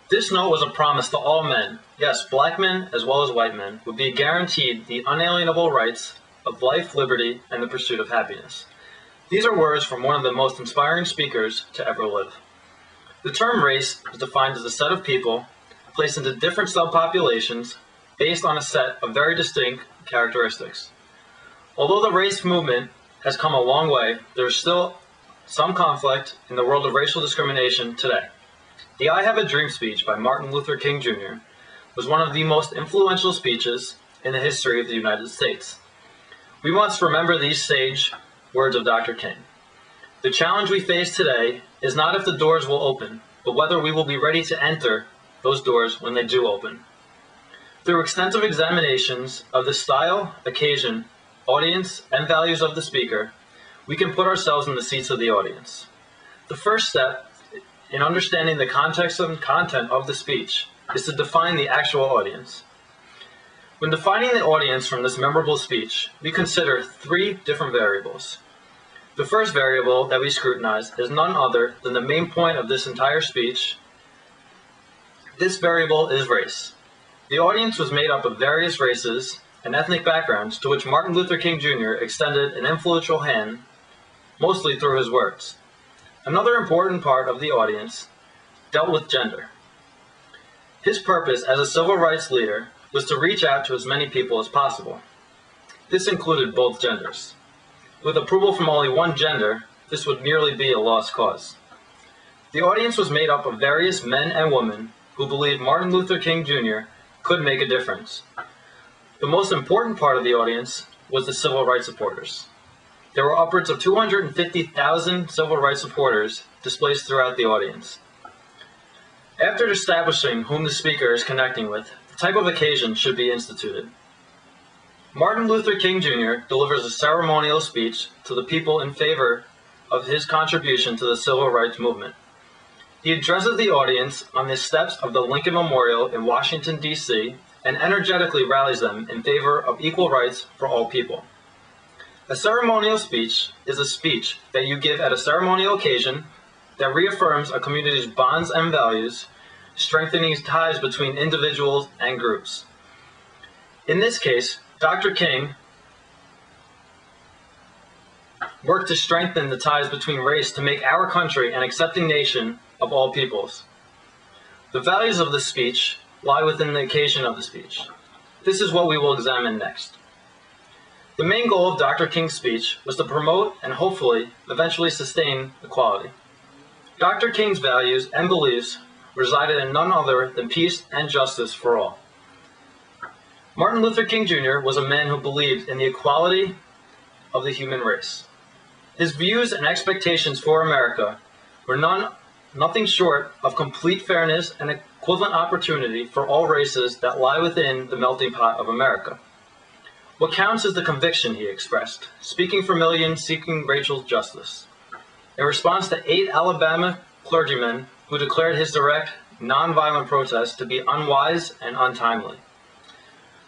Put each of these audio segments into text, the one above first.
This note was a promise to all men, yes, black men as well as white men, would be guaranteed the unalienable rights of life, liberty, and the pursuit of happiness. These are words from one of the most inspiring speakers to ever live. The term race is defined as a set of people placed into different subpopulations based on a set of very distinct characteristics. Although the race movement has come a long way, there is still some conflict in the world of racial discrimination today. The I Have a Dream speech by Martin Luther King Jr. was one of the most influential speeches in the history of the United States. We must remember these sage words of Dr. King. The challenge we face today is not if the doors will open, but whether we will be ready to enter those doors when they do open. Through extensive examinations of the style, occasion, audience, and values of the speaker, we can put ourselves in the seats of the audience. The first step in understanding the context and content of the speech is to define the actual audience. When defining the audience from this memorable speech, we consider three different variables. The first variable that we scrutinize is none other than the main point of this entire speech. This variable is race. The audience was made up of various races and ethnic backgrounds to which Martin Luther King Jr. extended an influential hand, mostly through his words. Another important part of the audience dealt with gender. His purpose as a civil rights leader was to reach out to as many people as possible. This included both genders. With approval from only one gender, this would merely be a lost cause. The audience was made up of various men and women who believed Martin Luther King Jr. could make a difference. The most important part of the audience was the civil rights supporters. There were upwards of 250,000 civil rights supporters displaced throughout the audience. After establishing whom the speaker is connecting with, the type of occasion should be instituted. Martin Luther King Jr. delivers a ceremonial speech to the people in favor of his contribution to the civil rights movement. He addresses the audience on the steps of the Lincoln Memorial in Washington, D.C., and energetically rallies them in favor of equal rights for all people. A ceremonial speech is a speech that you give at a ceremonial occasion that reaffirms a community's bonds and values, strengthening ties between individuals and groups. In this case, Dr. King worked to strengthen the ties between race to make our country an accepting nation of all peoples. The values of the speech lie within the occasion of the speech. This is what we will examine next. The main goal of Dr. King's speech was to promote and hopefully eventually sustain equality. Dr. King's values and beliefs resided in none other than peace and justice for all. Martin Luther King Jr. was a man who believed in the equality of the human race. His views and expectations for America were nothing short of complete fairness and equivalent opportunity for all races that lie within the melting pot of America. What counts is the conviction he expressed, speaking for millions seeking racial justice. In response to 8 Alabama clergymen who declared his direct, nonviolent protest to be unwise and untimely.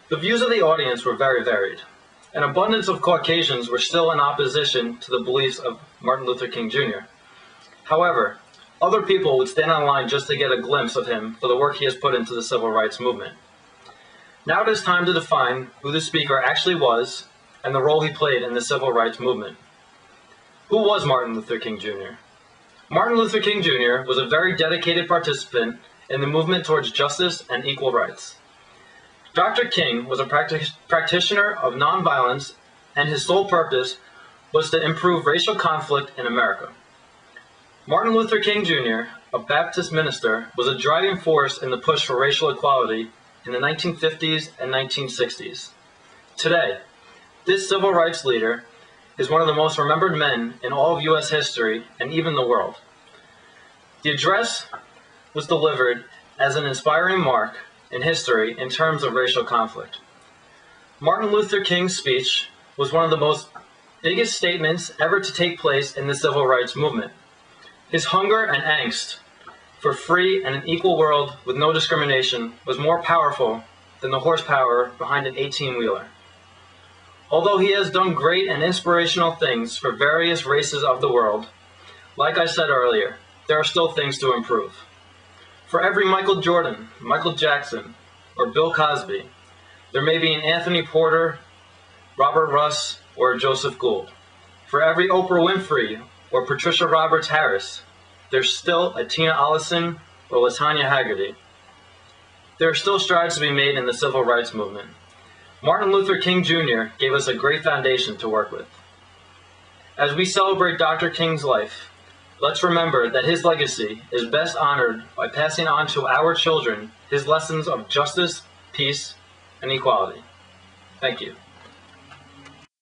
The views of the audience were very varied. An abundance of Caucasians were still in opposition to the beliefs of Martin Luther King Jr. However, other people would stand in line just to get a glimpse of him for the work he has put into the civil rights movement. Now it is time to define who the speaker actually was and the role he played in the civil rights movement. Who was Martin Luther King Jr.? Martin Luther King Jr. was a very dedicated participant in the movement towards justice and equal rights. Dr. King was a practitioner of nonviolence, and his sole purpose was to improve racial conflict in America. Martin Luther King Jr., a Baptist minister, was a driving force in the push for racial equality in the 1950s and 1960s. Today, this civil rights leader is one of the most remembered men in all of U.S. history and even the world. The address was delivered as an inspiring mark in history in terms of racial conflict. Martin Luther King's speech was one of the biggest statements ever to take place in the civil rights movement. His hunger and angst for free and an equal world with no discrimination was more powerful than the horsepower behind an 18-wheeler. Although he has done great and inspirational things for various races of the world, like I said earlier, there are still things to improve. For every Michael Jordan, Michael Jackson, or Bill Cosby, there may be an Anthony Porter, Robert Russ, or a Joseph Gould. For every Oprah Winfrey or Patricia Roberts Harris, there's still a Tina Allison or LaTanya Haggerty. There are still strides to be made in the civil rights movement. Martin Luther King Jr. gave us a great foundation to work with. As we celebrate Dr. King's life, let's remember that his legacy is best honored by passing on to our children his lessons of justice, peace, and equality. Thank you.